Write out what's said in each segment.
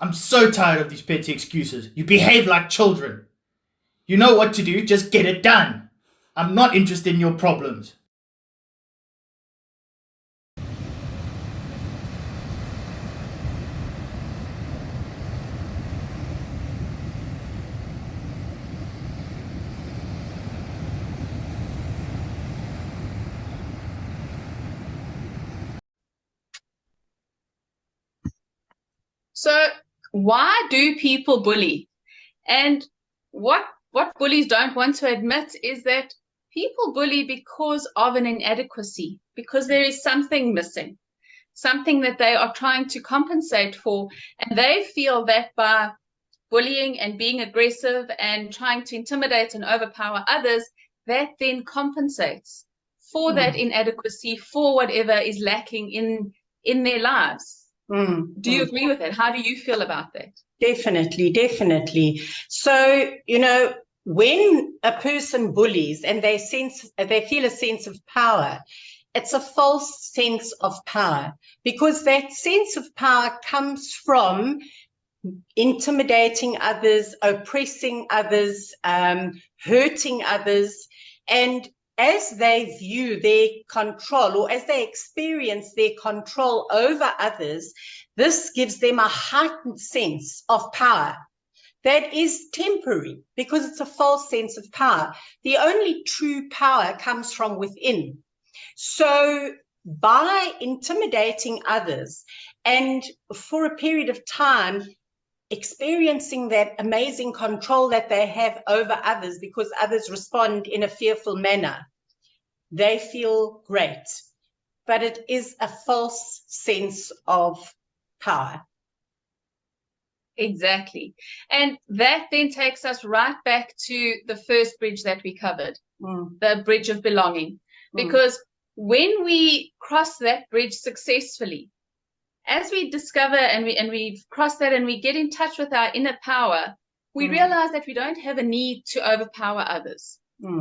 I'm so tired of these petty excuses. You behave like children. You know what to do, just get it done. I'm not interested in your problems. So why do people bully? And what bullies don't want to admit is that people bully because of an inadequacy, because there is something missing, something that they are trying to compensate for, and they feel that by bullying and being aggressive and trying to intimidate and overpower others, that then compensates for that inadequacy, for whatever is lacking in their lives. Do you agree with that? How do you feel about that? Definitely, definitely. So, you know, when a person bullies and they feel a sense of power, it's a false sense of power, because that sense of power comes from intimidating others, oppressing others, hurting others. And as they view their control, or as they experience their control over others, this gives them a heightened sense of power that is temporary, because it's a false sense of power. The only true power comes from within. So by intimidating others and for a period of time experiencing that amazing control that they have over others, because others respond in a fearful manner, they feel great. But it is a false sense of power. Exactly. And that then takes us right back to the first bridge that we covered, the bridge of belonging. Because when we cross that bridge successfully, as we discover and we've crossed that and we get in touch with our inner power, we realize that we don't have a need to overpower others.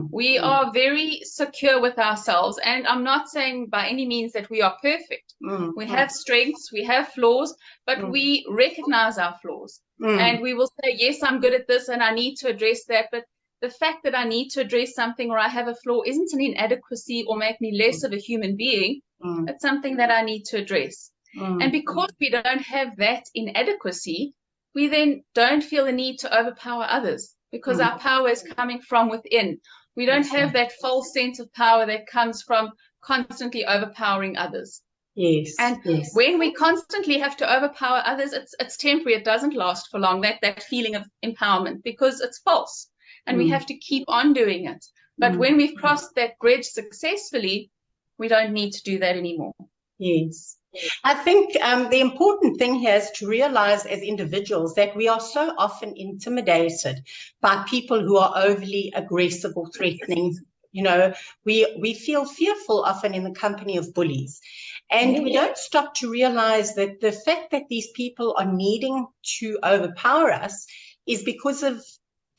We are very secure with ourselves. And I'm not saying by any means that we are perfect. We have strengths, we have flaws, but we recognize our flaws. And we will say, yes, I'm good at this and I need to address that. But the fact that I need to address something or I have a flaw isn't an inadequacy or make me less of a human being. It's something that I need to address. And because we don't have that inadequacy, we then don't feel the need to overpower others, because our power is coming from within. We don't have that false sense of power that comes from constantly overpowering others. Yes. And when we constantly have to overpower others, it's temporary. It doesn't last for long, that feeling of empowerment, because it's false. And we have to keep on doing it. But when we've crossed that bridge successfully, we don't need to do that anymore. Yes. I think the important thing here is to realize as individuals that we are so often intimidated by people who are overly aggressive or threatening. You know, we feel fearful often in the company of bullies. And we don't stop to realize that the fact that these people are needing to overpower us is because of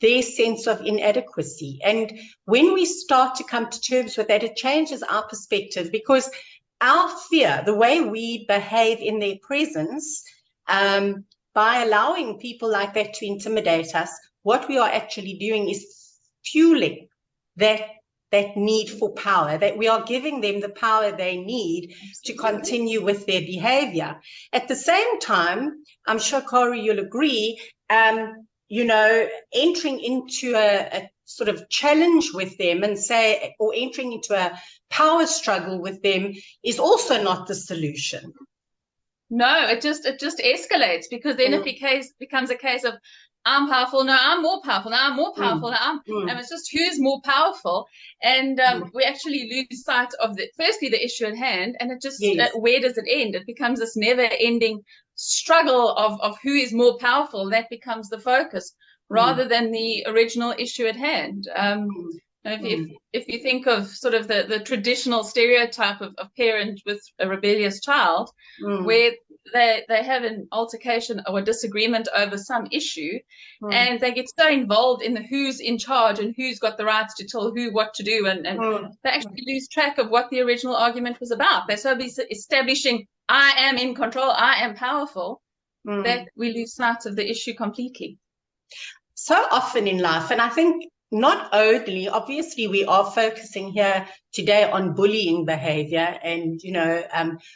their sense of inadequacy. And when we start to come to terms with that, it changes our perspective, because our fear, the way we behave in their presence, by allowing people like that to intimidate us, what we are actually doing is fueling that need for power, that we are giving them the power they need to continue with their behavior. At the same time, I'm sure, Corey, you'll agree, you know, entering into a sort of challenge with them and say, or entering into a power struggle with them is also not the solution. No, it just escalates, because then it becomes a case of, I'm powerful, no, I'm more powerful, now I'm more powerful, now and it's just who's more powerful. And we actually lose sight of firstly the issue at hand, and it just where does it end? It becomes this never-ending struggle of who is more powerful. That becomes the focus rather than the original issue at hand. If you think of sort of the traditional stereotype of parent with a rebellious child, where they have an altercation or a disagreement over some issue, and they get so involved in the who's in charge and who's got the rights to tell who what to do, and they actually lose track of what the original argument was about. They're so busy establishing, I am in control, I am powerful, that we lose sight of the issue completely. So often in life, and I think not only, obviously we are focusing here today on bullying behavior, and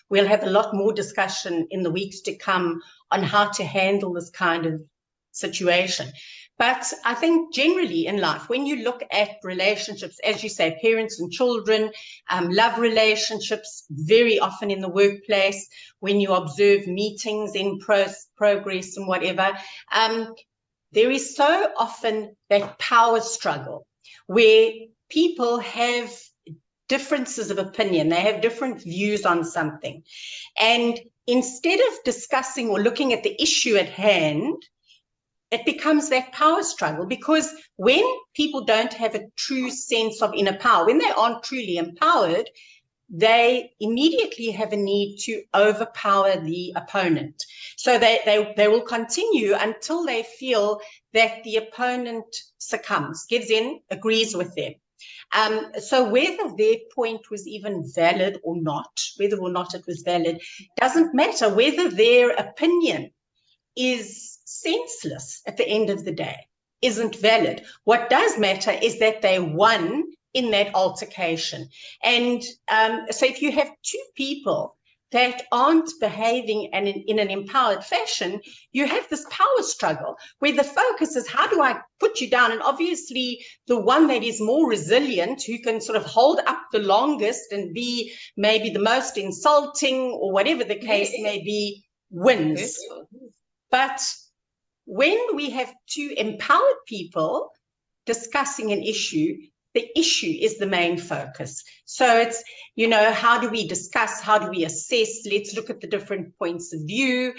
we'll have a lot more discussion in the weeks to come on how to handle this kind of situation. But I think generally in life, when you look at relationships, as you say, parents and children, love relationships, very often in the workplace, when you observe meetings in progress and whatever, there is so often that power struggle where people have differences of opinion. They have different views on something. And instead of discussing or looking at the issue at hand, it becomes that power struggle, because when people don't have a true sense of inner power, when they aren't truly empowered, they immediately have a need to overpower the opponent. So they will continue until they feel that the opponent succumbs, gives in, agrees with them. So whether their point was even valid or not, whether or not it was valid, doesn't matter. Whether their opinion is senseless at the end of the day, isn't valid. What does matter is that they won in that altercation. And so if you have two people that aren't behaving in an empowered fashion, you have this power struggle where the focus is, how do I put you down? And obviously the one that is more resilient, who can sort of hold up the longest and be maybe the most insulting or whatever the case may be, wins. But when we have two empowered people discussing an issue, the issue is the main focus. So it's, how do we discuss? How do we assess? Let's look at the different points of view.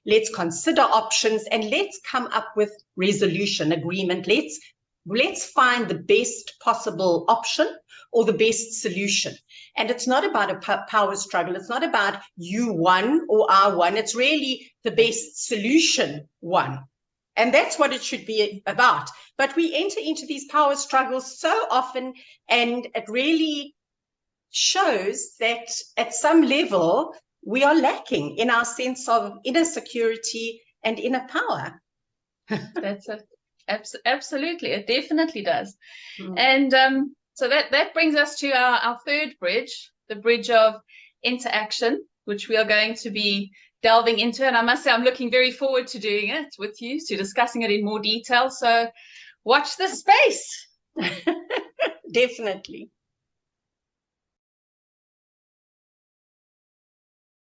Let's consider options, and let's come up with resolution, agreement. Let's find the best possible option or the best solution. And it's not about a power struggle. It's not about you won or I won. It's really the best solution won. And that's what it should be about. But we enter into these power struggles so often, and it really shows that at some level we are lacking in our sense of inner security and inner power. That's it. Absolutely. It definitely does. And so that brings us to our third bridge, the bridge of interaction, which we are going to be delving into. And I must say, I'm looking very forward to doing it with you, to discussing it in more detail. So watch this space. Definitely.